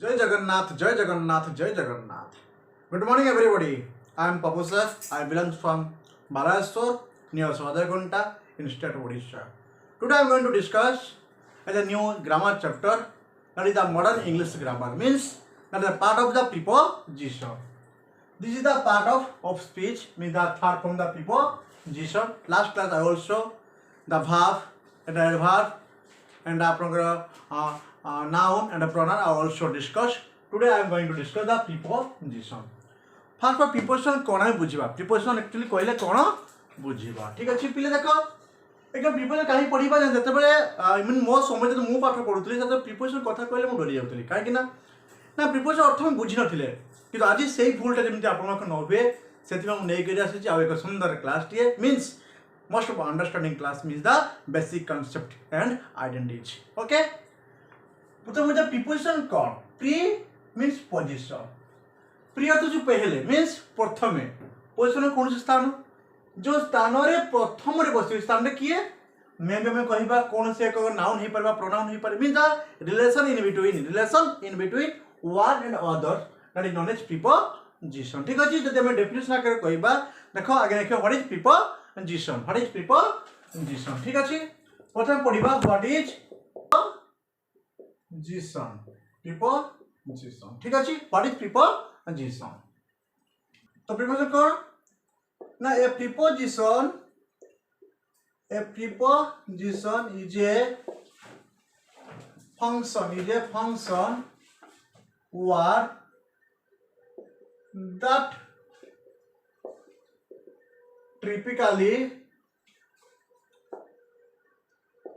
जय जगन्नाथ, जय जगन्नाथ, जय Jagannath. Good morning, everybody. I am Papu sir. I belong from Maharashtra near Swadhargunta in state of Odisha. Today I am going to discuss a new grammar chapter, that is the modern English grammar. Means that is a part of the preposition. This is the part of speech, means the third from the preposition. Last class I also the verb and the adverb and the noun and the pronoun I also discussed. Today I am going to discuss the preposition. First for preposition कौन है बुझिबा. Preposition actually कहले कौन बुझिबा. ठीक अछि पिले देखो एक preposition काहे पढिबा जते बेले आई मीन मो समय जते मु पाठ पढुतली तते preposition कथा कहले मु डरि जाउतली काहे कि ना preposition अर्थ हम बुझि नथिले किंतु आज सेही भूलटा जेमति आपनक न होबे सेति हम नै करि आसी आ एक सुंदर क्लास टिए means most of understanding class means the basic concept and identity. Okay, तो मुझे preposition कौन pre means position. प्री अर्थ जो पहले मीन्स प्रथमे पोजिशन कौन से स्थान जो स्थान रे प्रथम रे बसी स्थान रे किए मैं कहबा कौन से एक नाउन हे परबा प्रोनाउन हे पर mean the relation in between one and other that is known as preposition. ठीक अछि जदि हम डेफिनेशन आकर कहबा देखो आगे देखो व्हाट इज प्रीपोजिशन. ठीक अछि प्रथम पढिबा व्हाट इज प्रीपोजिशन. ठीक अछि व्हाट इज प्रीपोजिशन. तो प्रीपोजिशन कौन ना a preposition is a function word that typically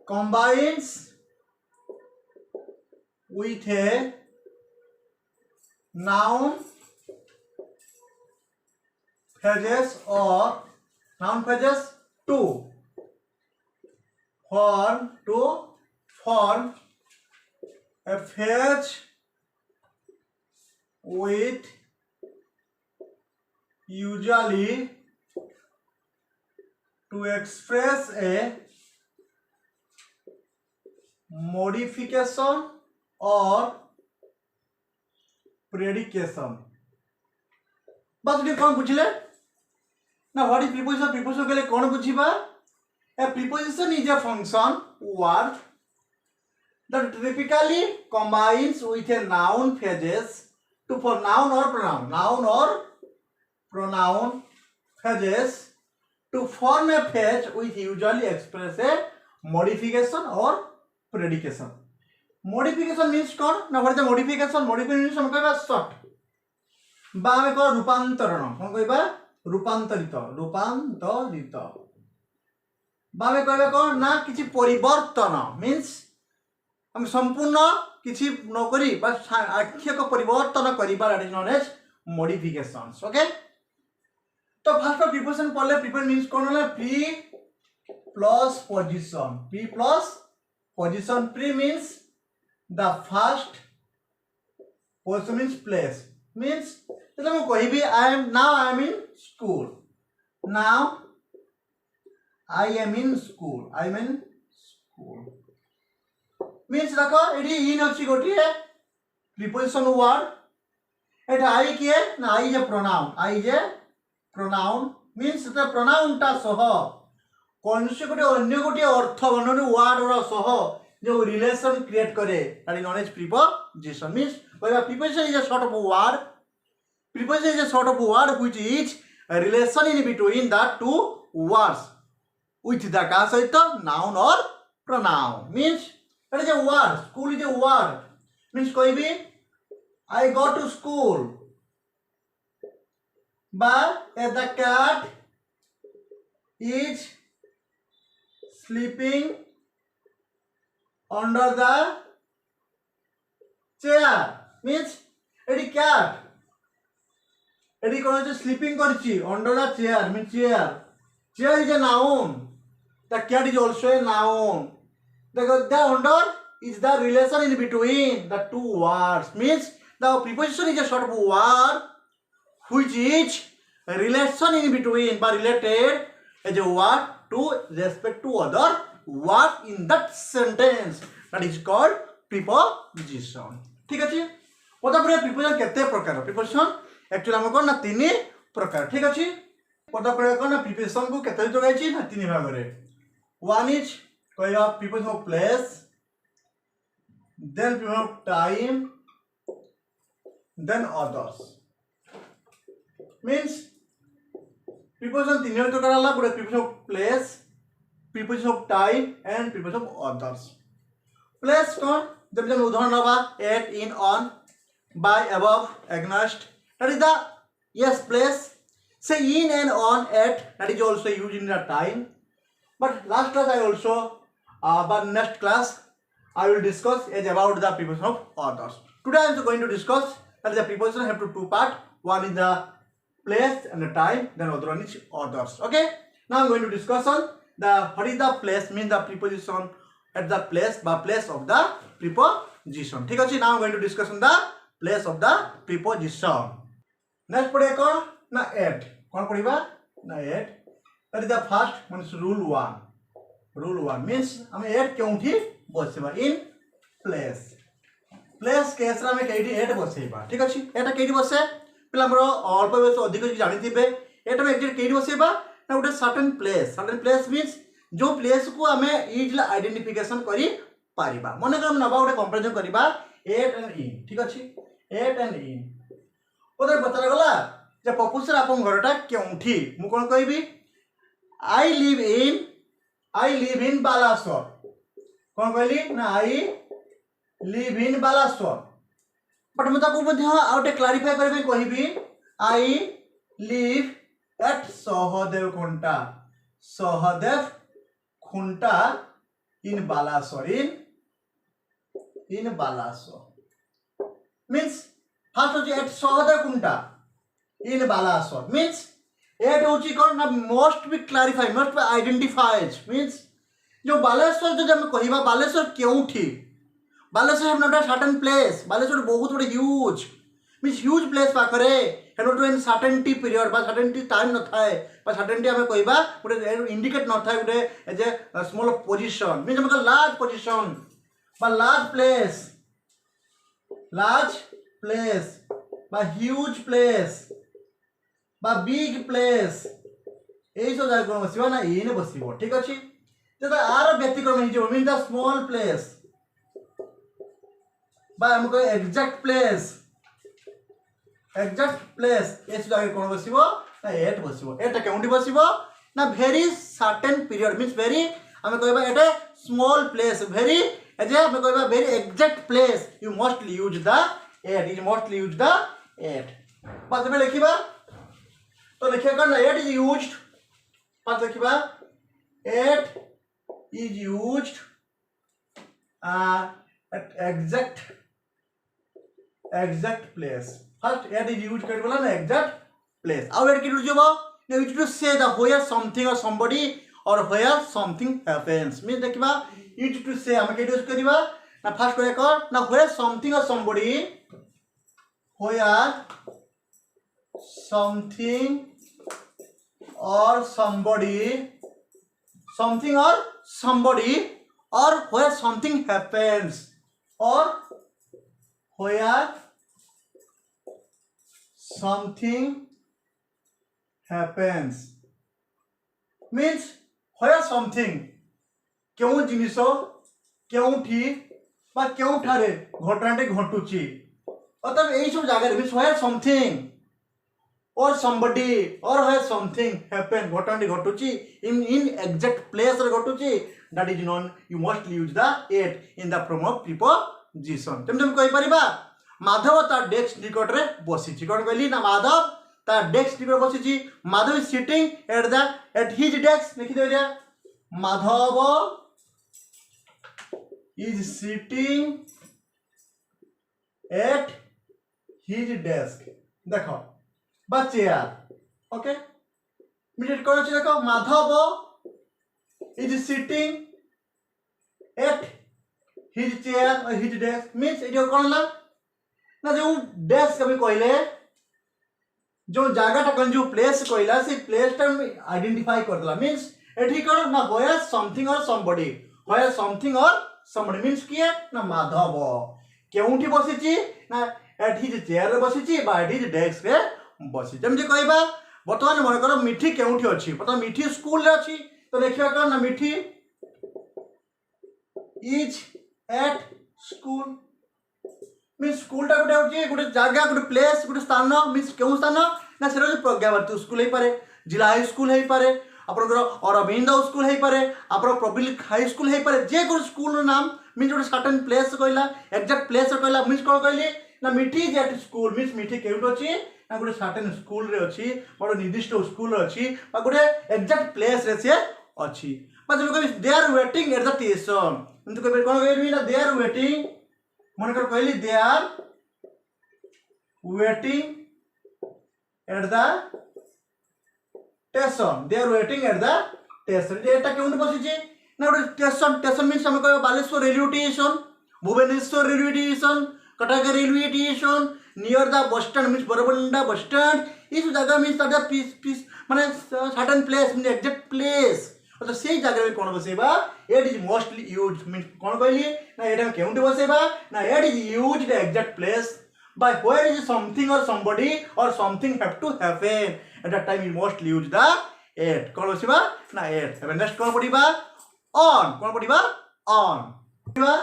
combines with a noun phrase or noun phrases to form a phrase with usually to express a modification or predication. बस ये कौन बुझले ना what is preposition. Preposition के लिए कौन बुझिबा. A preposition is a function word that typically combines with a noun phrases to for noun or pronoun phrases to form a phrase with usually express a modification or predication. Modification means कौन ना what is the modification. Modification means हम कहबा short बा में कह रूपांतरण कौन कहबा रूपांतरित बा में कहबा कौन ना किछि परिवर्तन मींस हम संपूर्ण किछि न करी बस आख्यक परिवर्तन करिबा that is known as modifications. Okay तो फर्स्ट प्रीपोजिशन पढ़ले प्रीपोजिशन मींस कौन होला pre plus position. Pre means the first position means place means तो मैं कहि भी I am in school. Now I am in school means देखो एडी इन अछि गोटी है प्रीपोजिशन वर्ड एटा आई किए ना आई जे प्रोनाउन मींस द प्रोनाउन ता सह कोन से गोटे अन्य गोटे अर्थ बनने वर्ड रो सह जो रिलेशन क्रिएट करे that is known as preposition. Means preposition is a sort of word. Preposition is a sort of word which is a relation in between the two words with the kasaita noun or pronoun. Means that is a word. School is a word. Means koi bhi I go to school. But the cat is sleeping under the chair. Means it is cat. एडी कोन जे sleeping करछि under the chair mean chair is a noun. The cat is also a noun. The under is the relation in between the two words. Means the preposition is a sort of word which is a relation in between but related as a word to respect to other word in that sentence, that is called preposition. ठीक है. पदप्रिय preposition केते प्रकार preposition actually हम कोन ना तीन प्रकार ठीक अछि पदप्रिय कोन ना प्रिपोजिशन को केते जगाई छी ना तीन भाग रे वन इज कहया preposition of place then preposition of time then others means preposition तीन प्रकार हला गुडे preposition of place preposition of time and preposition of others place कौन जब हम उदाहरण लबा at in on by above against that is the yes place say in and on at that is also used in the time but last class I also but next class I will discuss is about the preposition of others. Today I am going to discuss that the preposition have two part, one is the place and the time, then other one is others. Okay, now I am going to discuss on the what is the place means the preposition at the place by place of the preposition. ठीक है, now I am going to discuss on the place of the preposition. Next पढ़े कौन ना eight कौन पढ़ीबा ना at that is the first means rule one means हम at केउठी बसेबा इन प्लेस प्लेस केस रा में केडी एट बसेबा ठीक अछि एटा केडी बसे पिला हमरो अल्प बयस अधिक जानि दिबे एटा में एक्चुअली केडी बसेबा ना उटे सर्टेन प्लेस मींस जो प्लेस को हमें इजिली आइडेंटिफिकेशन करी पारिबा माने हम नबा उटे कंपैरिजन करिबा एट एंड इन ठीक अछि एट एंड इन ओदर बतला गला जे पपुसर आपन घरटा केउठी मु कोन कहबी आई लिव इन बालासोर कोन कहली ना I live in Balasore but मु ताको मध्ये आउटे क्लैरिफाई करबे कहबी I live at Sahadev Khunta in Balasore in Balasore means first होची at Sahadev Khunta in Balasore means at होची कोन ना most be clarify most be identifies means जो बालेश्वर जो हम कहिबा बालेश्वर केउठी Baleswar have not a certain place Baleswar बहुत बड़े ह्यूज मींस ह्यूज प्लेस पाखरे have not in certainty period बा सर्टेनिटी टाइम न थाए बा सर्टेनिटी हम कहिबा उडे इंडिकेट न थाए उडे as a small position means हम लार्ज पोजीशन बा लार्ज प्लेस बा ह्यूज प्लेस बा बिग प्लेस एई सब जाय कोन बसिबा ना इन बसिबो ठीक अछि तो आर व्यतिक्रम हि जो मीन द स्मॉल प्लेस बा हमको एग्जैक्ट प्लेस एस जाय कोन बसिबो ना एट बसिबो एट केउंडी बसिबो ना very certain period means very हम कहबा at small place very as हम कहबा very exact place you must use the at बस में लिखिबा तो लिखिया करना एट इज यूज्ड पास लिखिबा at is used at exact place first at is used करबला ना exact place आउ एट किटु जबो you need to say the where something or somebody or where something happens means देखिबा you need to say हम के use करिबा ना फर्स्ट करे कर ना where something or somebody where something or somebody or where something happens or where something happens means where something क्यों जिनिस क्योंठी बा क्यों ठारे घटनाटे घटुची अतः एई सब जगह means where something or somebody or where something happen घटनाटे घटुची in exact place रे घटुची that is known you must use the it in the form of preposition तुम कहि परिबा माधव ता डेस्क निकट रे बसिची कोन कहली ना माधव ता डेस्क निकट बसिची Madhav is sitting at his desk लिखि दे रे Madhav is sitting at his desk देखो बा चेयर ओके मिडिट कोन छै देखो Madhav is sitting at his chair or his desk means एडियो कोन ला ना जो डेस्क कभी कहले जो जगह टा कन जो प्लेस कहला से प्लेस टा आइडेंटिफाई करला मींस एठी कोन ना where something or somebody means किए ना माधव केउठी बसिची ना एट हिज चेयर बसी एट हिज डेस्क रे बसी जमी कहवा बर्तमान मनकर मिठी केउठी अच्छी बर्तमान मिठी स्कूल रे अच्छी तो देखिए कौन ना मिठी is at school mean school टा गोटे गोटे जगह गोटे प्लेस गोटे स्थान मीन क्यों स्थान ना से प्रज्ञावर्ती स्कूल हो पारे जिला हाई स्कूल हो पारे आपंकर अरविंद स्कूल हो पारे आप पब्लिक हाई स्कूल हो पारे जे गोटे स्कूल नाम मीन गोटे सर्टेन प्लेस कहला एक्जाक्ट प्लेस कहला मीन कौन कहली ना मिठी इज एट स्कूल मीन मिठी केउट अच्छी ना गोटे सर्टेन स्कूल रे अच्छी गोटे निर्दिष्ट स्कूल अच्छी गोटे एक्जाक्ट प्लेस रे से अच्छी they are waiting at the station कौन कहबी ना दे आर वेटिंग मनकर कहली they are waiting at the station they are waiting at the station एटा केउंट बसिछि ना गोटे स्टेशन स्टेशन मीन्स हम कहबा Baleswar railway station Bhubaneswar railway station Cuttack railway station near the bus stand means Barabanda bus stand इस जगह मीन्स दैट पीस पीस माने certain place mean exact place तो से जगह में कौन बसेबा at is mostly use mean कौन कहली ना एटा केउंट बसेबा ना at is use the exact place by where is something or somebody or something have to happen at that time you mostly use the at कौन बसिबा ना at अब नेक्स्ट कौन पढ़िबा on कौन पढ़िबा on पढ़िबा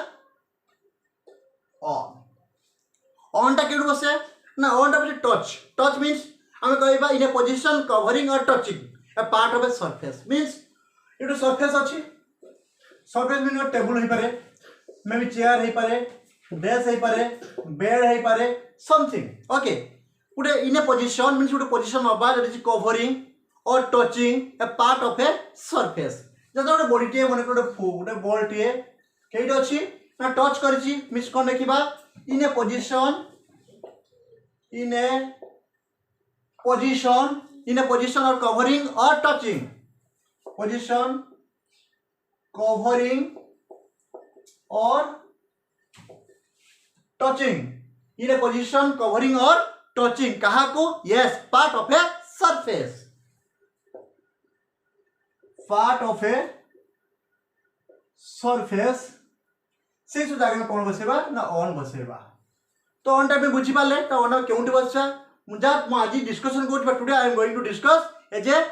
on टा केउट बसे ना on टा बसे touch means हम कहबा in a position covering or touching a part of a surface means it is surface अछि surface mean टेबल हो पारे मे भी चेयर हो पारे डेस्क हो पारे बेड हो पारे समथिंग ओके गोटे इन ए पोजिशन मीन्स गोटे पोजिशन हवा that is covering or touching A part of a surface जैसे गोटे बॉडीटे मन गोटे बॉलटे कईटे अच्छी ना टच करी मीन्स कौन देखा इन ए पोजिशन और covering or touching position covering or touching in A position covering or touching कहा को yes part of a surface से जगह में कौन बसेबा ना ऑन बसेबा तो ऑन टाइम में बुझी पाले तो ऑन केउंटी बसछा मुझा आज डिस्कशन कर today I am going to discuss as a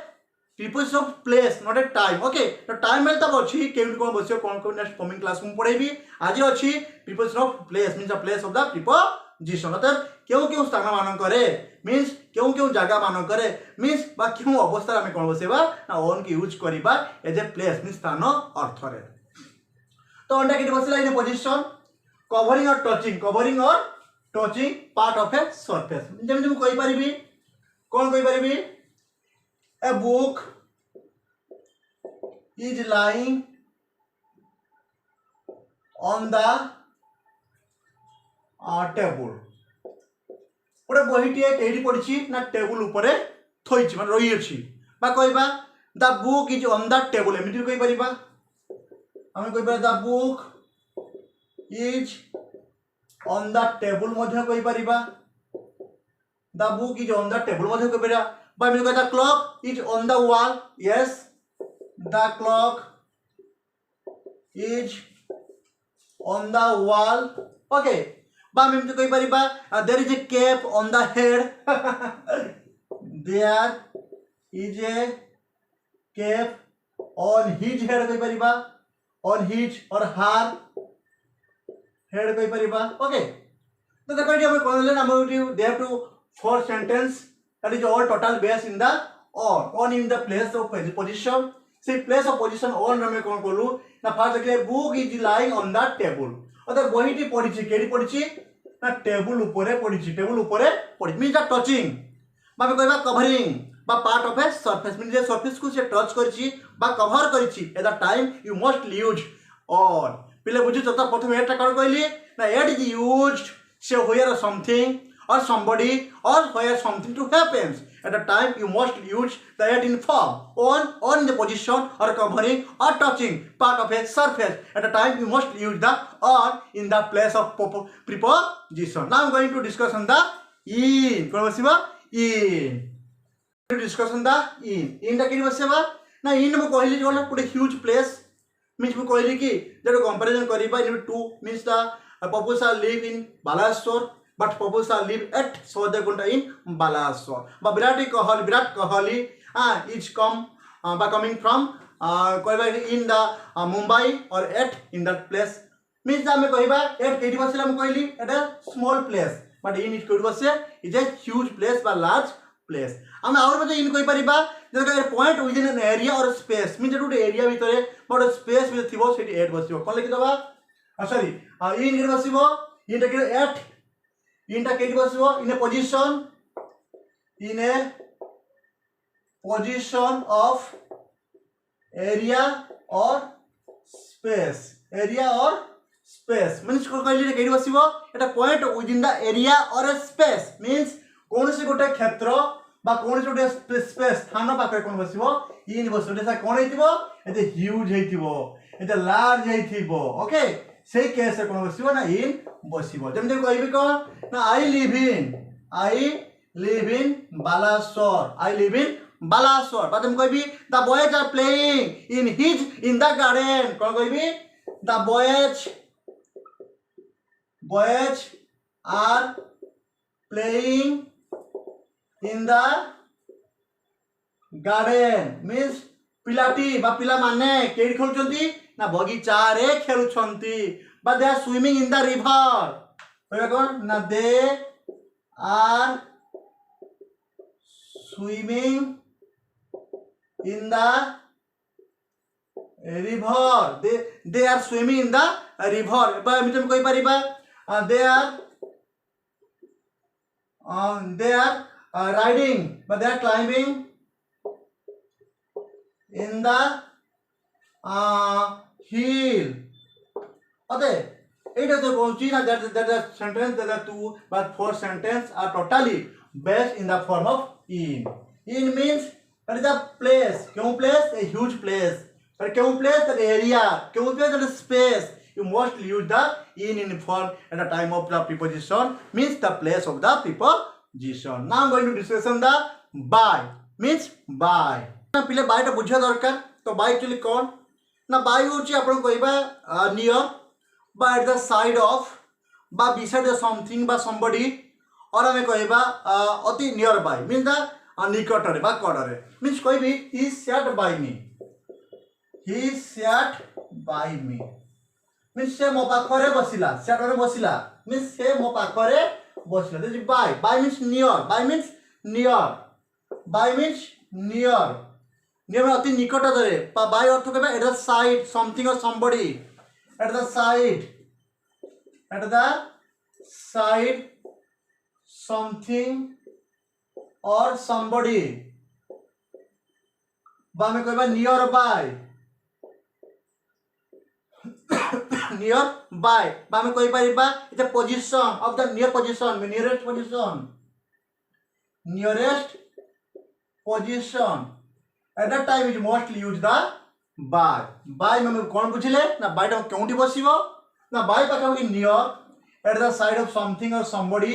preposition of place not a time okay तो टाइम मेल तब अच्छी केउंटी कौन बसियो कौन कौन नेक्स्ट कमिंग क्लास में पढ़ेबी आज अच्छी preposition of place means the place of the preposition अर्थात क्यों क्यों स्थान मान करे मीन्स क्यों क्यों जगह मान करे मीन्स बा क्यों अवस्था में कौन बसेबा ना ऑन की यूज करबा एज ए प्लेस मीन्स स्थान अर्थ रे तो अंडा के बसला in position covering or touching part of a surface जेमि कहि परिबी कौन कहि परिबी a book is lying on the table गोटे बहीटे कहीं पड़ी ना टेबुल उपरे थोड़ी मैं रही अच्छी कहवा the book is on the table एमती कही पार आम कह the book is on the table कही पार the book is on the table कह पार the clock is on the wall yes the clock is on the wall okay एमती कही पार there is a cap on the head there is a cap on his head कही पार on his और हार head कही पार okay तो देखो ये हम कहले ना हम they have two four sentence that is all total base in the on in the place of position से प्लेस ऑफ पोजीशन ऑन रे कोन कोलु ना फर्स्ट देखले book is lying on the table अगर बहीटी पड़ी केडी पड़ी ना टेबल ऊपर पड़ी मीन द टचिंग बा कहबा कवरिंग बा part of a surface mean जे सरफेस को से टच करछि बा कवर करछि at the time you must use on पिले बुझि तो प्रथम एटा कोन कहली ना at is used say where something or somebody or where something to happens at the time you must use the at in form on in the position or covering or touching part of a surface at the time you must use the on in the place of preposition. Now I am going to discuss on the in kon basiba in to discuss on the in the kini basiba na in mo कहली जो ना पूरे huge place means mo कहली कि जब comparison करिबा in two means the proposal live in Balasore but Papusa live at Sodegunta in Balasore. But Virat Kohli is by coming from in the Mumbai or at in that place. Means that at Katie Basilam Kohli at a small place, but in it could was is a huge place but large place. আমি আর মধ্যে in কই পারিবা যেটা point within N area or space means যেটা গোটে area ভিতরে বা গোটে space ভিতরে থিব সেটি এট বসিব কোন লিখি দবা সরি ইন এর বসিব ইনটা কি এট ইনটা কেটি বসিব in a position of area or space means কইলি কেটি বসিব at a point within the area or space means কোনসি গোটে ক্ষেত্র বা কোনসি গোটে স্পেস স্থান পাখে কোন বসিব ইন বসিব এটা কোন হইতিব এতে হিউজ হইতিব এটা লার্জ হইতিব ওকে সেই কেসে কোন বসিব না ইন বসিব যেমন কইবি কোন না আই লিভ ইন বালাসর বা তুমি কইবি the boys are playing in the garden কোন কইবি the boys are playing in the garden means pilati ba pila mane kedi kheluchanti na bagicha re kheluchanti ba they are swimming in the river hoiba kon na they are swimming in the river they are swimming in the river ba ami tum koi pariba they are riding but they are climbing in the hill okay it is the conjina that the sentence that the two but four sentence are totally based in the form of in means that is a place kyon place a huge place but kyon place that area kyon place that space you mostly use the in form at the time of the preposition means the place of the preposition. Now I'm going to discuss the by means by. पहले by टा बुझा दरकार तो by actually कौन ना by होची आपण कहबा near by at the side of by beside the something by somebody और हमें कहबा अति near by means the निकटरे बा कड़रे means कहबी he sat by me means से मो पाखरे बसिला सेटरे बसिला means से मो पाखरे बसिला this by means near near अति निकटरे by अर्थ कहबा at the side something or somebody at the side something or somebody बा में कहबा near by nearby বা আমি কই পারিবা at a position of the near position nearest position at that time is mostly use the by মানে কোন বুঝিলে না বাইটা কেউটি বসিব না বাই পাখাপাখি near at the side of something or somebody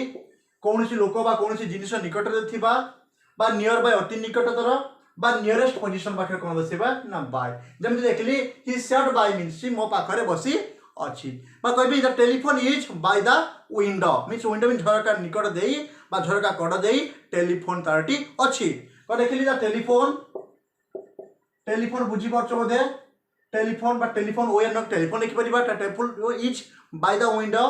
কোনসি লোক বা কোনসি জিনিস নিকটরে থিবা বা নিয়ার বাই অতি নিকটতর বা নিয়ারেস্ট পজিশন পাখে কোন বসিবা না বাই যেমন দেখলি হি sat by means সি মো পাখরে বসি अछि বা কইবি the telephone is by the window means window mean झरका निकट देई बा झरका कड देई टेलीफोन तारटी अछि को देखली द टेलीफोन बुझी परछो बोधे टेलीफोन बा टेलीफोन वे नॉट टेलीफोन लिखि परिबा telephone is by the window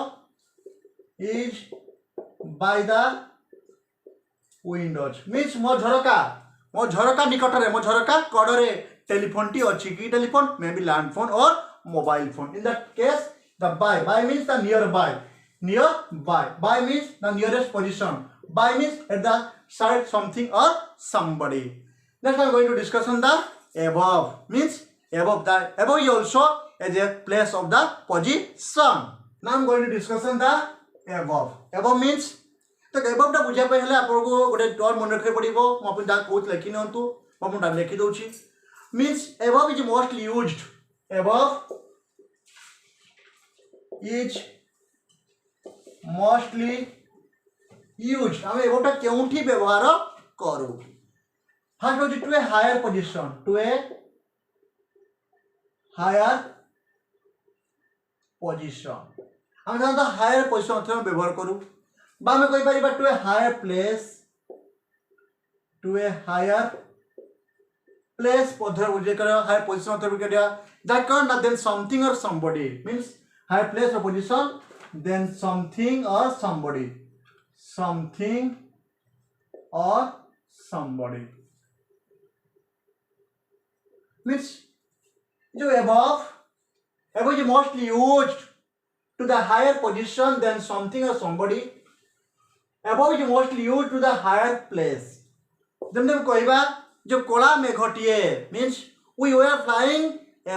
windows means मो झरका निकटरे मो झरका कड़रे टेलीफोन टी अछि कि telephone may be land phone or mobile phone in that case the by means the nearby by means the nearest position by means at the side something or somebody. Next I'm going to discuss on the above means above is also as a place of the position. Now I'm going to discuss on the above means तो above टा बुझा पे हेले आपन को गोटे term मन रखे पड़िबो म अपन दा कोच लिखि नंतु म अपन दा लिखि दोछि means above is mostly used आमे एबोटा केउठी व्यवहार करू फर्स्ट होची टू ए हायर पोजीशन आमे जान हायर पोजीशन अथवा व्यवहार करू बा आम कहि परिबा to a higher place, to a higher place पधर बुझे कर हायर पोजीशन पधर बुझे कर दैट कौन ना देन समथिंग और समबडी मींस हायर प्लेस और पोजीशन देन समथिंग और समबडी, समथिंग और somebody means जो above is mostly used to the higher position than something or somebody, above is mostly used to the higher place जब कहवा जो कला मेघटीए means we were flying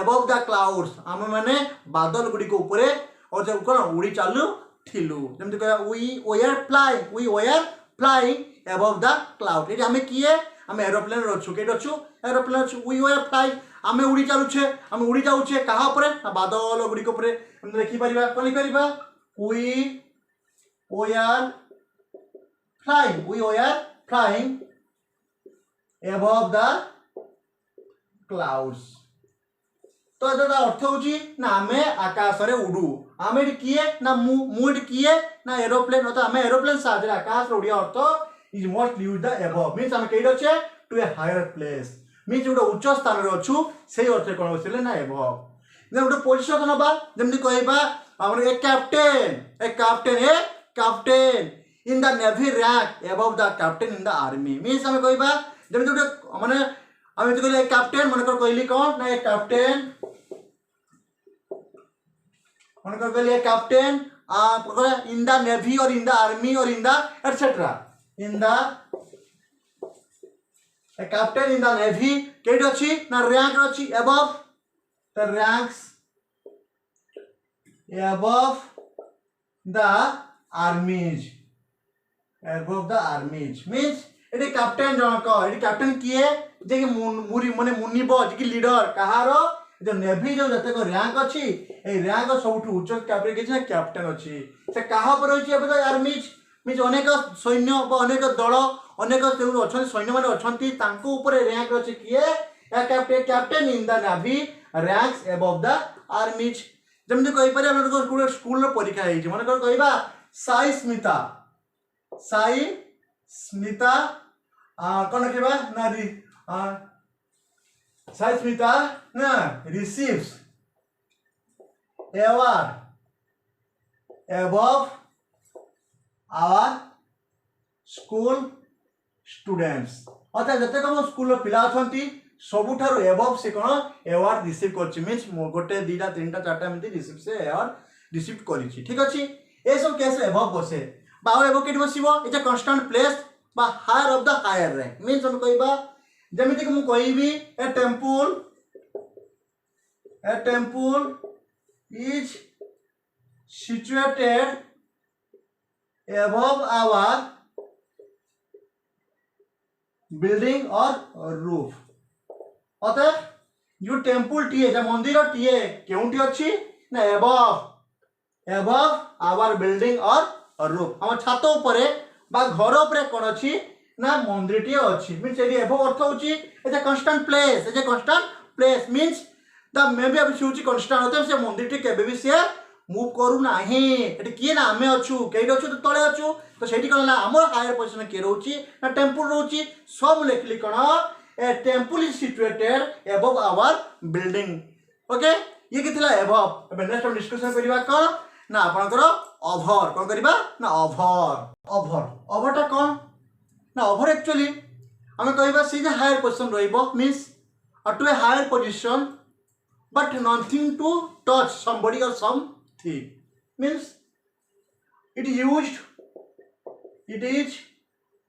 above the clouds आम माने बादल गुड़ी को ऊपर और जब कौन उड़ी चालू थिलु जब कहवा we were flying above the cloud ये हमें किए हम एरोप्लेन रछु के रछु एरोप्लेन रछु we were flying हमें उड़ी चालू छे हम उड़ी जाऊ छे कहाँ ऊपर ना बादल गुड़ी को ऊपर हम देखि परिबा कोन लिखि परिबा we were flying above the clouds तो एटा अर्थ होची ना हमें आकाश रे उडू आमे किए ना मुड किए ना एरोप्लेन होता हमें एरोप्लेन साजरे आकाश रे उड़िया अर्थ is most used the above means हम केइड अछि to a higher place means जोटा उच्च स्थान रे अछु सेही अर्थ कोन होसिले ना above ने उडा पोजीशन नबा जेमति कहबा हमर एक captain in the navy rank above the captain in the army means हम कहबा जेमति उडा माने हम तो कहले कैप्टेन मन कर कहली कोन ना एक कैप्टेन मन कर कहले captain in the navy or in the army or in the etc in the a captain in the navy केड अछि ना रैंक अछि above the ranks above the armies means Ete captain Janak Ete captain किए जे कि मुरी माने मुनिबो जे कि leader कहारो जो navy जो जते को रैंक अछि ए रैंक सबठु उच्च कैप्टेन के कैप्टेन अछि से कहा पर होछि अब आर्मीज मीन्स अनेक सैन्य अनेक दल अनेक सैन्य मान अच्छा ऊपर रैंक अच्छे किए captain in the navy ranks above the armies जमती कहीपर स्कूल परीक्षा मन कहवा साई स्मिता कौन लिखा ना साई स्मिता ना receives award above our school students अर्थात जते कम स्कूल पिला अछंती सबुठारो एबव से कोन अवार्ड रिसीव करछि मींस गोटे दीटा तीनटा चारटा एमती रिसीव से अवार्ड रिसीव करिछि ठीक अछि ए सब केस एबव बसे बा एबव केट बसिबो इज अ कांस्टेंट प्लेस बा higher of the higher rank means हम कहबा जेमिति कि मु कहबी a temple is situated above our building or roof अतः जो टेंपल टीए जो मंदिर टीए केउंटी अछि ना above our building or roof हम छात ऊपर बा घर ऊपर कोन अछि ना मंदिर टीए अछि मींस एडी above अर्थ होछि is a constant place means the may be अब होछि कांस्टेंट होते से मंदिर टी केबे भी से मूव करू नाही एटी किए ना आमे अछु केइड अछु तो तळे अछु तो सेठी कोन ला हमर हायर पोजीशन के रहउची ना टेंपल रहउची सब लेखली कोन a temple is situated above our building okay ये किथला अबव अब नेक्स्ट डिस्कशन करिवा कोन ना आपनकर ओवर कोन करिवा ना ओवर ता कोन ना ओवर एक्चुअली हमें कहबा सी जे हायर पोजीशन रहइबो means to a higher position but nothing to touch somebody or something means it is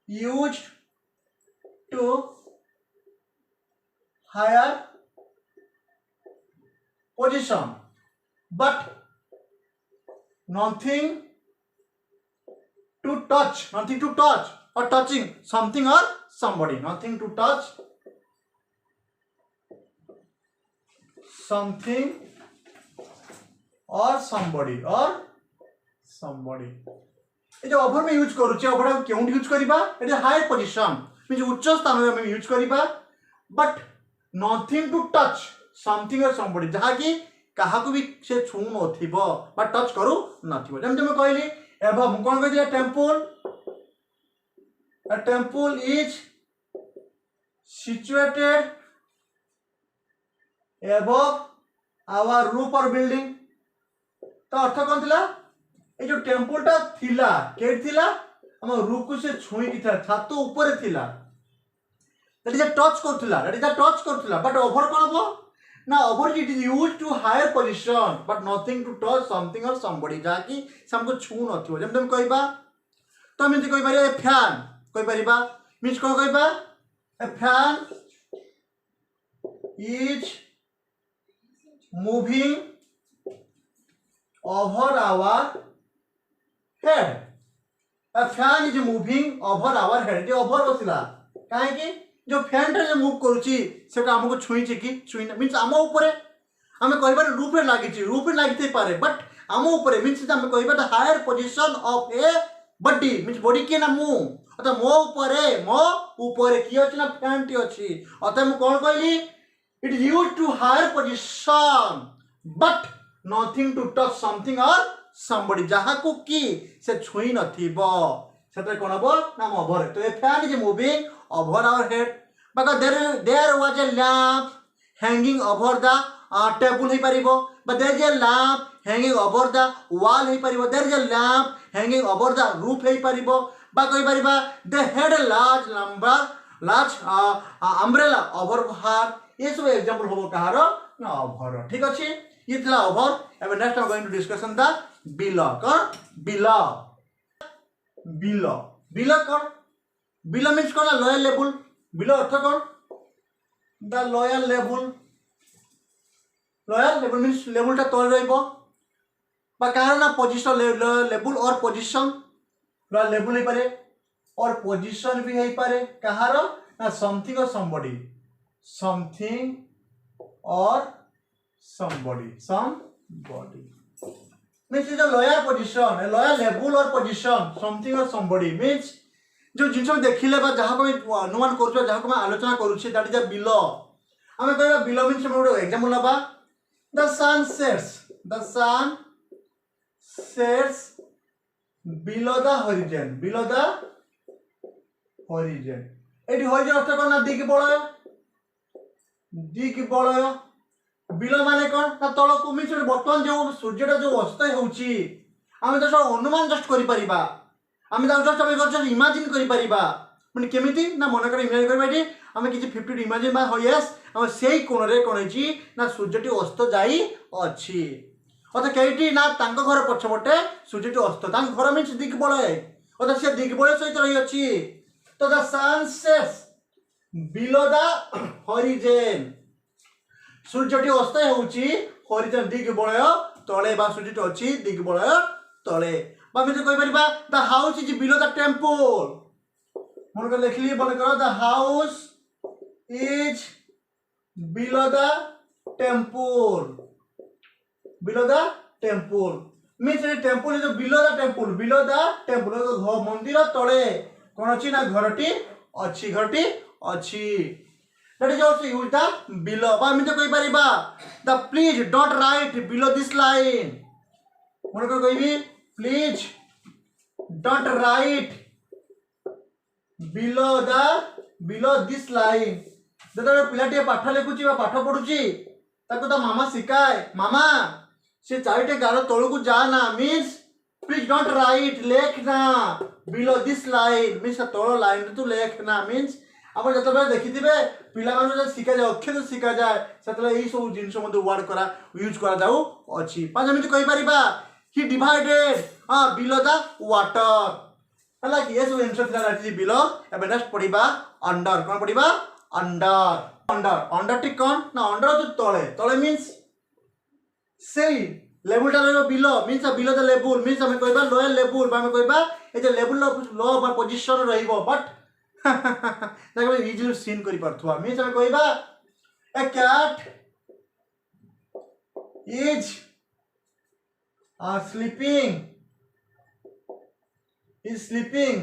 used to higher position but nothing to touch or touching something or somebody nothing to touch something or somebody ये जो over में use करूचे over हम क्यों use करिबा it is higher position means उच्च स्थान में हम यूज करिबा but nothing to touch something और समबडी जहा कि काहा को भी से छू नथिबो बट टच करू नथिबो जेम मैं कहली above कौन कहते हैं temple? A temple is situated above our roof or building. तो अर्थ कौन थिला ए जो टेम्पल टा थिला केट थिला हम रूफ को से छुई की था छात ऊपर थिला दैट इज अ टच करथिला दैट इज अ टच करथिला बट ओवर कोन हो ना over it is used to higher position but nothing to touch something और समबडी जाकी हमको छू नथियो जेम तुम कहबा तो हम जे कहबा ए फैन कहि परिबा मींस कोन कहबा ए fan is moving over our head. A fan is moving over our head. जो over बसिला काहे कि जो फैन रे मूव करूची सेटा हमको छुई छि कि छुई मींस आम ऊपर हम कहबा रूफ रे लागि छि रूफ रे लागि पारे बट आम ऊपर मींस हम कहबा the higher position of a body means body के ना मु अत मो ऊपर की अछि ना फैन टी अछि अत हम कोन कहली it is used to higher position but nothing to touch something or somebody जहाँ को की से छुई नथिबो सेते कोन हबो नाम ओवर तो a fan is moving over our head because there was a lamp hanging over the table हे परिबो but there is a lamp hanging over the wall हे परिबो there is a lamp hanging over the roof हे परिबो बा कहि परिबा they had a large umbrella over her ये सब एग्जांपल होबो कहारो ना ओवर ठीक अछि ये थिला ओवर एबे नेक्स्ट हम going to discussion the below कोन बिलो कोन बिलो मींस कोन लोअर लेवल बिलो अर्थ कोन the lower level means level ता तल रहइबो बा कारण ना पोजीशन लेवल और पोजीशन लोअर लेवल हे पारे और पोजीशन भी हे पारे कहारो ना समथिंग और somebody or somebody means is a lower position a lower level or position something or somebody means जो जिंस हम देखिले बा जहां को अनुमान करछो जहां को मैं आलोचना करूछि दैट इज अ बिलो हमें कहबा बिलो मींस हम एग्जांपल लबा the sun sets below the horizon एटी होरिजन अर्थ कोन ना दिग बळय बिलो माने कोन ना तळ को मींस बर्तमान जो सूर्यटा जो अस्त होउची हम तो अनुमान जस्ट करि परिबा हम तो जस्ट हम इमेजिन करि परिबा माने केमिति ना मन कर इमेजिन करि बाटी हम किछि 50 इमेजिन बा हो यस हम सेही कोन रे कोन होची ना सूर्यटी अस्त जाई अछि अत केइटी ना तांको घर पछबटे सूर्यटी अस्त तांको घर मींस दिग बळय अत से दिग बळय सहित रही अछि तो the sun sets below the horizon सूर्यटी अस्त होउची होरिजन दिग बळय तळे बा सूर्यटी अछि दिग बळय तळे बा हम कहि परिबा the house is below the temple मन को लिखली बन करो the house is below the temple means temple is below the temple मंदिर तळे कोन अछि ना घरटी अछि that is also use the below बा हम कहि परिबा the please don't write below this line मन को कहबी please don't write below this line जदे पिलाटे पाठ लिखुची बा पाठ पढुची ताको तो मामा सिकाय मामा से चारिटे गारो तळु को जा ना मींस please don't write लेख ना below this line मींस तळ लाइन तू लेख ना मींस आप जतबे देखिथिबे पिला मानु जे सिका जाय अक्षर सिका जाय सतले एई सब जिंस मते वर्ड करा यूज करा जाऊ अछि पांच मिनिट कहि परिबा ही डिवाइडेड बिलो द वाटर हला कि एसो आंसर थिला राति बिलो एबे नेक्स्ट पढिबा अंडर कोन पढिबा अंडर टी कोन ना अंडर तो तळे मींस सेई लेवल टा रहबो below means below the level means हम कहबा लोअर लेवल बा हम कहबा ए जे लेवल लो बा पोजीशन रहइबो बट ताके इजीली सीन करि परथुआ मींस हम कहबा a cat is sleeping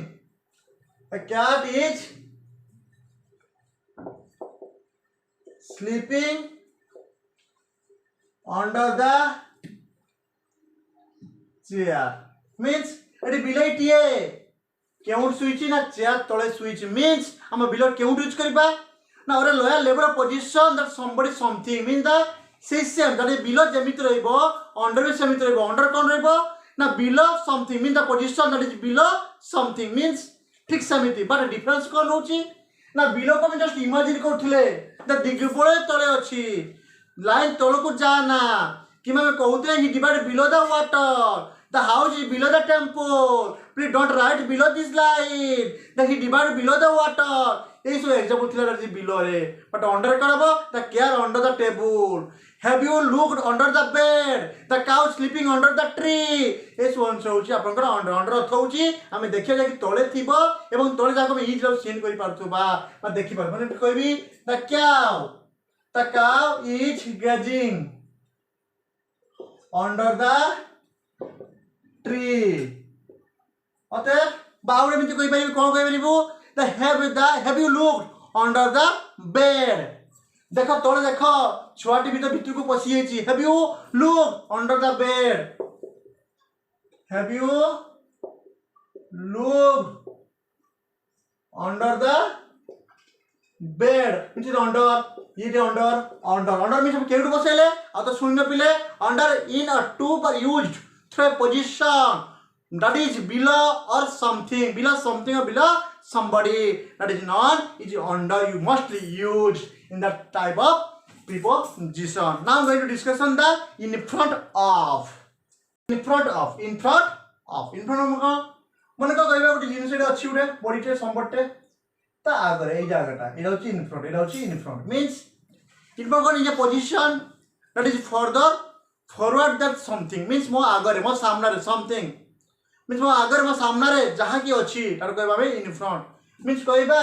a cat is sleeping under the chair means एटी बिलईटीए केउट सुईची ना चेयर तले सुईची मीन्स हम बिलो केउट यूज करबा ना ओरे lower level of position that somebody something mean the same that below जेमिति रहइबो अंडर भी सेमिति रहइबो अंडर कोन रहइबो ना below something mean the position that is below something means ठीक सेमिति बट डिफरेंस कोन होची ना बिलो को जस्ट इमेजिन करथिले द दिगबळे तले अछि लाइन तळको जाना कि मैं कहते ही divide below the water the house is below the temple please don't write below this line the he divide below the water ये सब एग्जांपल थिला रे बिलो रे बट अंडर करबो the care under the table have you looked under the bed the cow sleeping under the tree ये सब अंश होची आपनकर अंडर अंडर अर्थ होची हम देखिया जे कि तळे थिबो एवं तळे जाको में इज लो सीन करि पारथु बा देखि पार माने कहबी the cow is grazing under the tree अते बाउरे में कोई बारी कोन कोई बारीबो the have you looked under the bed देखो तोले देखो छुआटी भी तो भीतर को पसी हेची have you looked under the bed have you looked under the bed it is under ये अंडर मींस हम केउट बसेले आ तो शून्य पिले अंडर इन अ टू पर used through a position that is below or something or below somebody that is known is under you mostly used in that type of preposition. Now I'm going to discuss on the in front of मन को कहबा गोटे जिनिस एटा अछि उडे बॉडीटे संबटे ता आगरे ए जागाटा एटा होची in front means in front is a position that is further forward that something means मो आगरे मो सामना रे something means मो आगरे मो सामना रे जहा की अछि तार कहबा बे in front means कहबा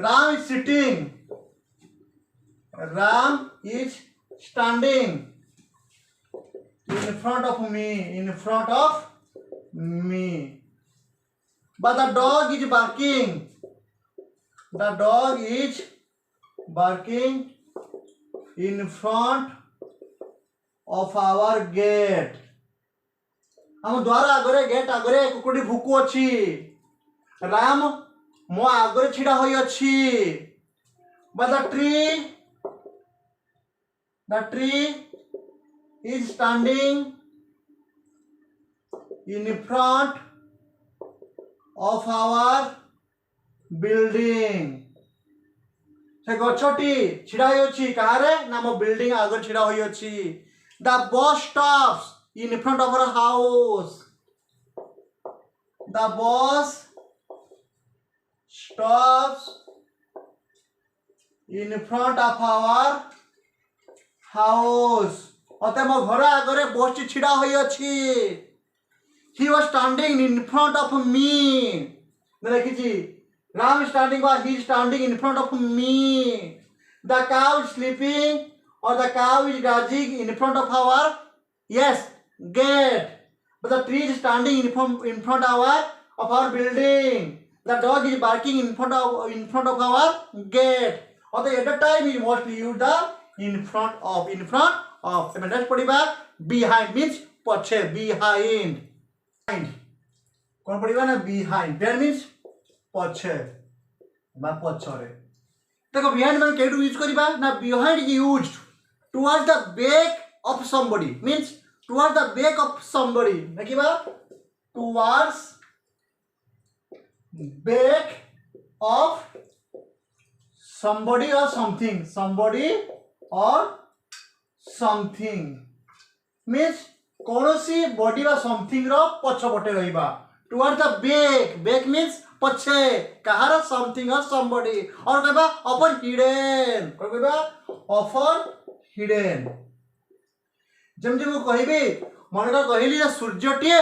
Ram is sitting Ram is standing in front of me but the dog is barking in front of our gate हम द्वार आगरे गेट आगरे कुकुडी भुकु अछि राम मो आगरे छिडा होई अछि but the tree is standing in front of our building से गछटी छिडा होई अछि कारे ना मो बिल्डिंग आगरे छिडा होई अछि the bus stops in front of our house the bus stops in front of our house अते मो घर आगरे बस टी छिडा होई अछि he was standing in front of me ने लिखिछि Ram is standing or he is standing in front of me the cow is sleeping or the cow is grazing in front of our gate but the tree is standing in front of our building the dog is barking in front of our gate or the other time we mostly use the in front of I mean let's put it back behind means pache behind कौन पड़ीबा ना behind that means pache बा पछरे देखो behind में Kedu use करिबा ना behind is used towards the back of somebody means towards the back of somebody देखिबा towards back of somebody or something means कोनोसी body बा समथिंग रो पछ पटे रहिबा towards the back means पछे कहार समथिंग or somebody और कहबा upon hidden कोन कहबा upon hidden जेमजे मु कहबी मनका कहली जे सूर्यटिए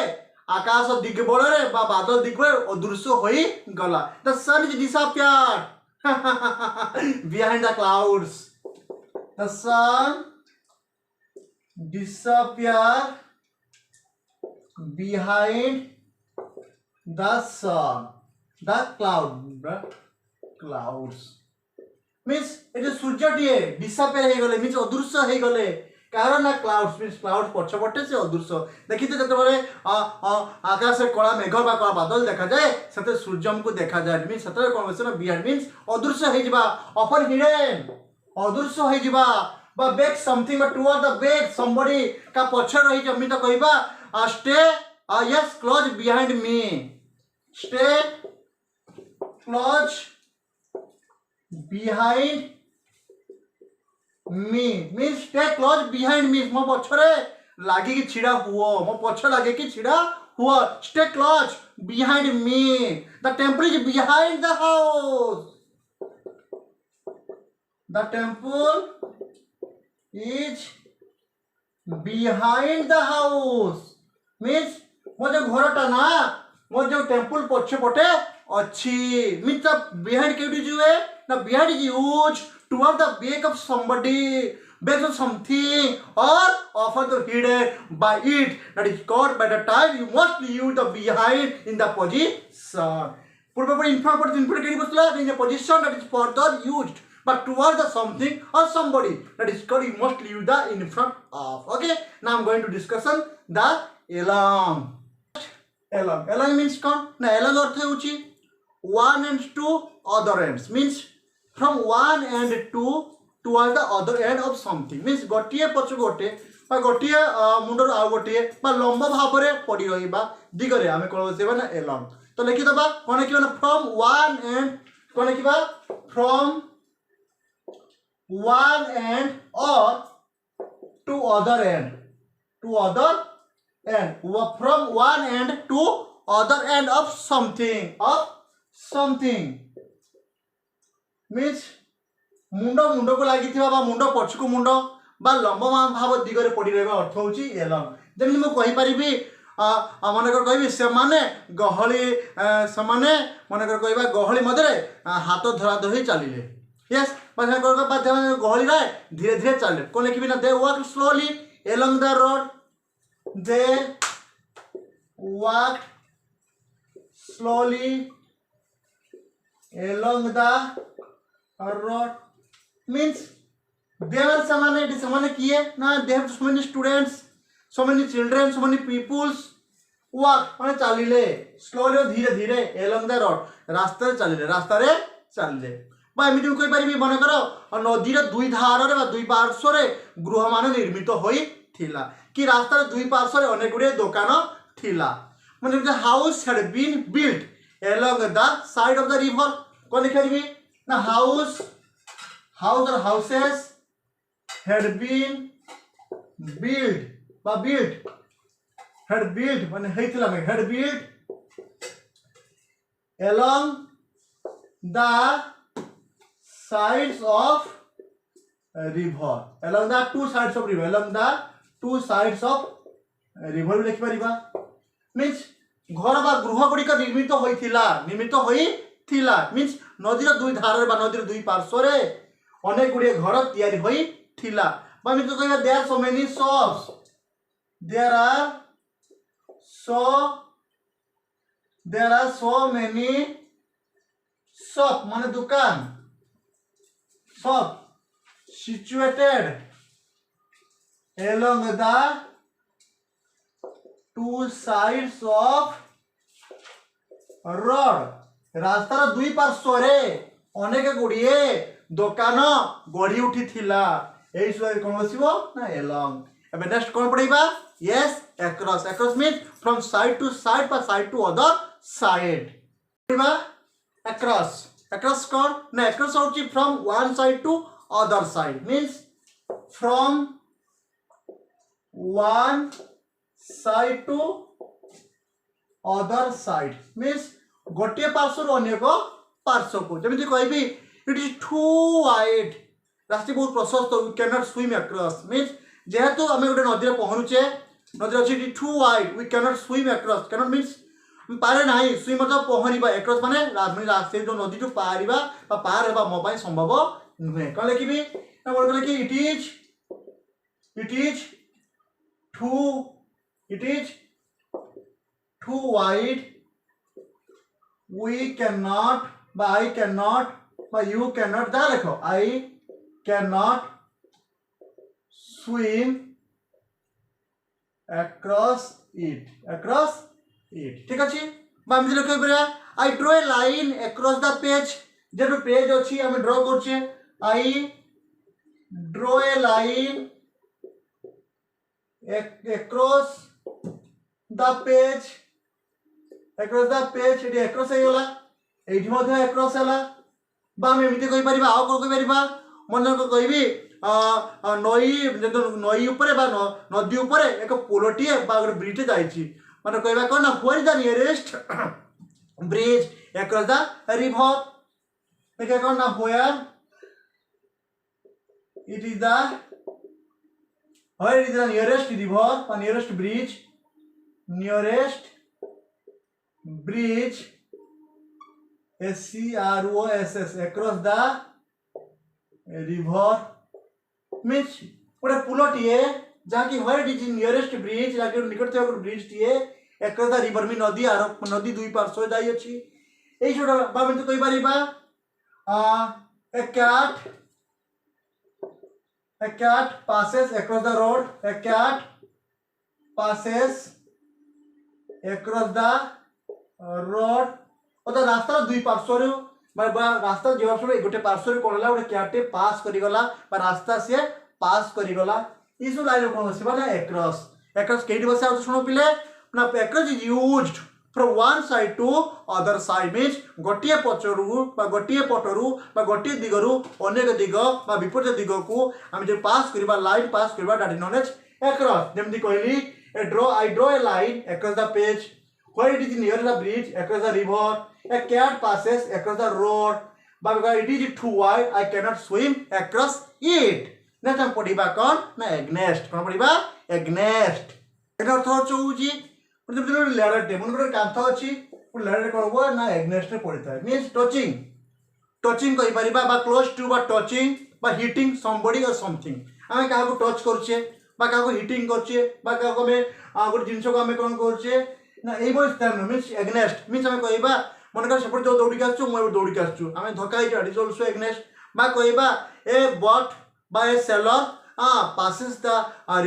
आकाश दिगबळ रे बा बादल दिगबळ अदृश्य होई गला the sun is disappeared behind the clouds the sun disappeared behind the sun the clouds means it is सूर्यटिए disappear हे गले means अदृश्य हे गले कारण ना क्लाउड्स मीन्स क्लाउड्स पछपटे से अदृश्य देखिए जो आकाश से कला मेघ बा कला बादल देखा जाए से सूर्य को देखा जाए मीन्स से कौन से बिहाइंड मीन्स अदृश्य हो ऑफर हिडन अदृश्य हो back something toward the back somebody का पछर रही जमी तो कहबा stay yes close behind me stay close behind me means stay close behind me मो पछरे लागे कि छिड़ा हुओ मो पछ लागे कि छिड़ा हुओ stay close behind me the temple is behind the house the temple is behind the house means मो जो घरटा ना मो जो टेम्पल पछ पटे अच्छी मीन्स बिहाइंड केउटी जुए ना behind is use toward the back of somebody back of something or offer the hidden by it that is caught by the time you must use the behind in the position पूर्व पर input KD बसला in a position that is further used but towards the something or somebody that is called you must use the in front of okay now I'm going to discussion the along along means कौन ना along अर्थ होची one end to other ends means from one end to towards the other end of something means गोटिए पछ गोटे बा गोटिए मुंडर आ गोटिए बा लंब भाव रे पड़ी रहिबा दिगरे आमे कोन बसेबा ना along तो लिखि दबा कोन किबा ना from one end cone किबा from one end or to other end from one end to other end of something means मुंडो मुंडो को लगी मुंड पछ को मुंड बा लंब भाव दिगरे पड़ी रहा अर्थ होची एलंग जमी मु कहि परिबी मनकर कहबी से माने गहली से माने मनकर कहबा गहली मधरे हाथ धरा धरी चलिले यस गहली रे धीरे धीरे चलिले कोन लिखबी ना they walk slowly along the road they walk slowly along the road means there are samane kiye na they have so many students so many children so many peoples walk माने चलिले slowly धीरे धीरे along the road रास्ता रे चलिले बा एमिति कोइ परिबी मन करो नदी रे दुई धार रे बा दुई पार्श्व रे गृह मान निर्मित होई थिला कि रास्ता रे दुई पार्श्व रे अनेक गुडे दुकान थिला माने the house had been built along the side of the river कोन लिखिबी ना house or houses had been built माने हेतिला में had built along the sides of river along the two sides of river लिखि परिबा मीन्स घर बा गृह गुड़िक निर्मित होइथिला means नदी दुई धार बा नदी दुई पार्श्व रे अनेक गुड़िए घर तैयारी होइथिला बा मीन्स कहबा there are so many shop माने दुकान shop situated along the two sides of road रास्तार दुई पार्श्व रे अनेक गुड़िए दुकान गढ़ी उठी थिला एई सुआ कोन बसिबो ना along एबे नेक्स्ट कोन पढिबा yes across means from side to side पर side to other side पढिबा across कोन ना across होची from one side to other side means from one side to other side means गोटे पार्श्व अन्य पार्श्व को जमी कहबी इट इज टू वाइड रास्ता बहुत प्रशस्त we can not swim across means जेहेतु आम गोटे नदी पहुँचे नदी अच्छी too wide we can not swim across can not means पारे ना स्विम मतलब पहरवा अक्रॉस माने रास्ते जो नदी पारिबा पार होगा मो पाई संभव नुहे कौन लिखी लिखी it is too wide we cannot but I cannot but you cannot दा लिखो I cannot swim across it ठीक अच्छे बाम दिले कहि परबा I draw a line across the page जेटो पेज अछि हम ड्रॉ करछे I draw a line across the page eighty across हे गेला एठी मध्ये across हला बाम एमिति कहि परिबा आ को कहि परिबा मन को कहबी नई ऊपर बा नदी ऊपर एक पोलोटीए बा ब्रिज जाइछि माने कहबा कोन where is the nearest bridge across the river देखा कोन where is the nearest river और nearest bridge SCROSS across the river मीन्स गोटे पुलटीए जहाँकि व्हेयर इज नियरेस्ट ब्रिज जहाँकि निकट थे ब्रिज टीए एक्रॉस द रिवर मी नदी दुई पार्श्व जाई अछि एई छोटा बाबे तो कहि परिबा ए cat passes across the road a cat passes across the road और रास्ता दुई पार्श्व रास्ता जो गोटे पार्श्व कौन है गोटे कैटे पास करीगला रास्ता से पास करीगला ये सब लाइन कौन बस ना एक्रॉस कहीं बस शुण पिले ना across is used from one side to other side means गोटे पचरु गोटे पटरु गोटे दिगरु अनेक दिग विपरीत दिग को आम जो पास करबा लाइन पास करबा that is known as across जेमति कहली I draw a line across the page where it is near the bridge across the river a cat passes across the road but because it is too wide I cannot swim across it next हम पढ़िबा कोन ना against कोन पढ़िबा against एकर अर्थ होउची मतलब ladder टे मन गोटे कांथ अछि ladder करबो ना against रे पड़िता है मींस टचिंग कहि परिबा बा क्लोज टू बा टचिंग बा हिटिंग समबडी और समथिंग हमें काहा को टच करछे बा काहा को हिटिंग करछे बा काहा को में गोटे जिंस को हमें कोन करछे ना a boys time means against means हमें कहबा मन कर सेपट जो दौड़ी के आछू मैं दौड़ी के आछू हमें धक्का इट इज आल्सो एग्नेस्ट बा कहबा ए बट बा a sailor passes the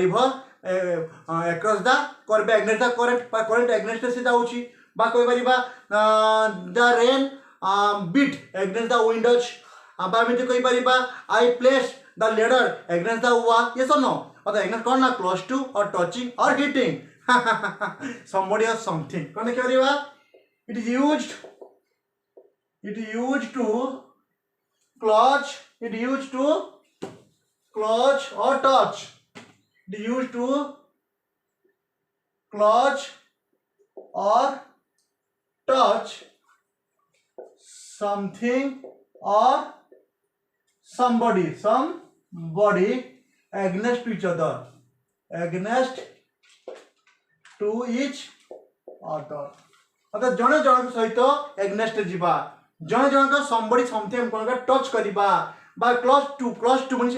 river across the करबे एग्नेस्ट द करंट एग्नेस्ट से जाउची बा कहि परिबा the rain beat against the windows बा में कहि परिबा I place the ladder against the wall yes और नो और एग्नेस्ट कोन ना क्लोज टू और टचिंग और हिटिंग somebody or something कौन क्या करेगा it is used to clutch or touch it is used to clutch or touch something or somebody against each other to each other अतः जने जन सहित एग्नेस्ट जीवा जने जन का somebody something कोन का टच करिबा बा close to मींस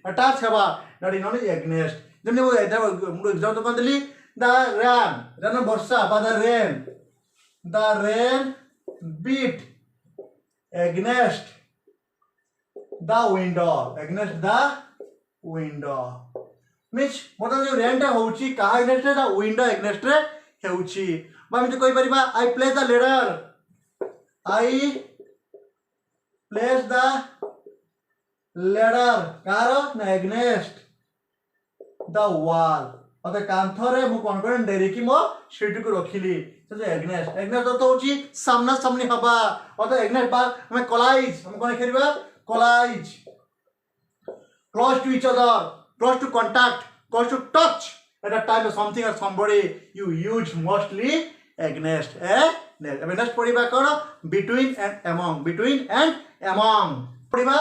attach हेबा दैट इज नॉट एग्नेस्ट जने वो एग्जांपल तो कोन देली द रैन वर्षा बा the rain beat against the window means मतलब जो रेंट होउची काहा एग्नेस्ट रे विंडो एग्नेस्ट रे हेउची बा हम कहि परिबा आई प्लेस द लेडर कार ना एग्नेस्ट द वॉल अते कांथरे मु कोन कोन डेरी की मो सीट को रखिली तो एग्नेस्ट तो होउची सामना सामनी हबा अते एग्नेस्ट बा हम कोलाइज हम कोन खेरिबा कोलाइज close to each other close to contact close to touch at a time of something or somebody you use mostly against next पढ़िबा cone between and among पढ़िबा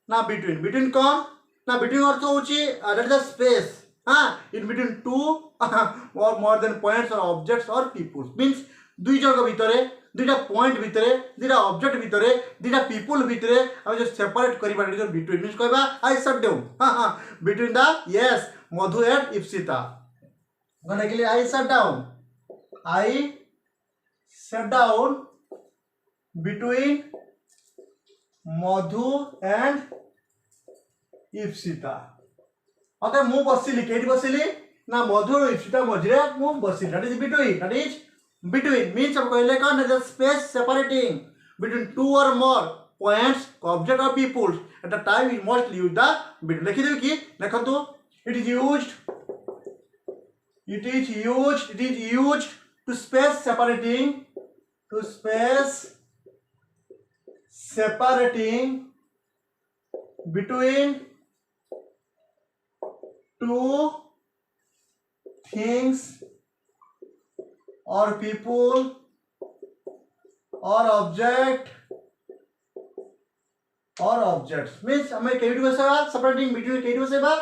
ना between कोन ना between अर्थ होची that is the space in between two or more than points or objects or people means दुई जगह भितरे दुईटा point भितरे दुईटा object भितरे दुईटा पीपल भितरे हम जो सेपरेट करिबा बिटवीन मींस कहबा I sat down between the yes Madhu and Ipsita गने के लिए I sat down between Madhu and Ipsita अतः मु बसिली केटी बसिली ना मधु इप्सिता मझिरे मु बसिली दैट इज बिटवीन मीन्स हम कहले कौन the space separating between two or more points object or people at the time we must use the between लिखि देबे कि देखंतु it is used to space separating between two things or people or objects means हमें केटी बसेबा separating between केटी बसेबा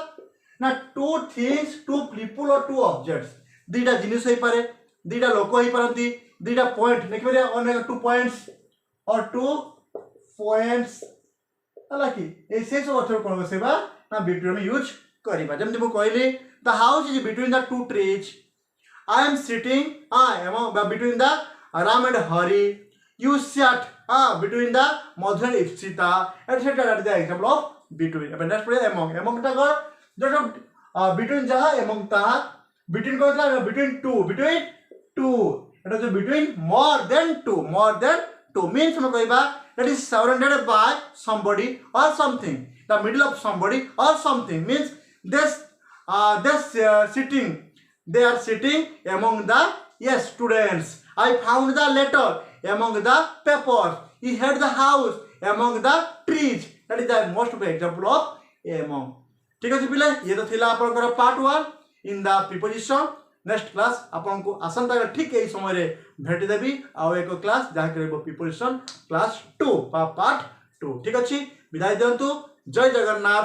ना two things two people or two objects दीटा जिनिस होई पारे दीटा लोक होई पारंती दीटा पॉइंट लिखि पारे ऑन टू पॉइंट्स और टू पॉइंट्स हला कि ए से सब अर्थ कोन बसेबा ना बिटवीन में यूज करिबा जेमति मु कहली the house is between the to trees I am sitting between the Ram and Hari. You sat between the Madhu and Ipsita, etc. That is the example of between. But next phrase among. Among ta kar just between jaha among ta between ko मतलब between two. It is between more than two means हम कहबा that is surrounded by somebody or something. The middle of somebody or something means they are sitting among the students. I found the letter among the papers. He had the house among the trees. That is the most of example of among. ठीक है पिले ये तो थिला आपनकर part 1 in the preposition. Next class आपनको आसंता ठीक यही समय रे भेट देबी आ एक क्लास जहा करबो प्रीपोजिशन क्लास 2 पार्ट 2. ठीक अछि विदाई देंतु. जय जगन्नाथ.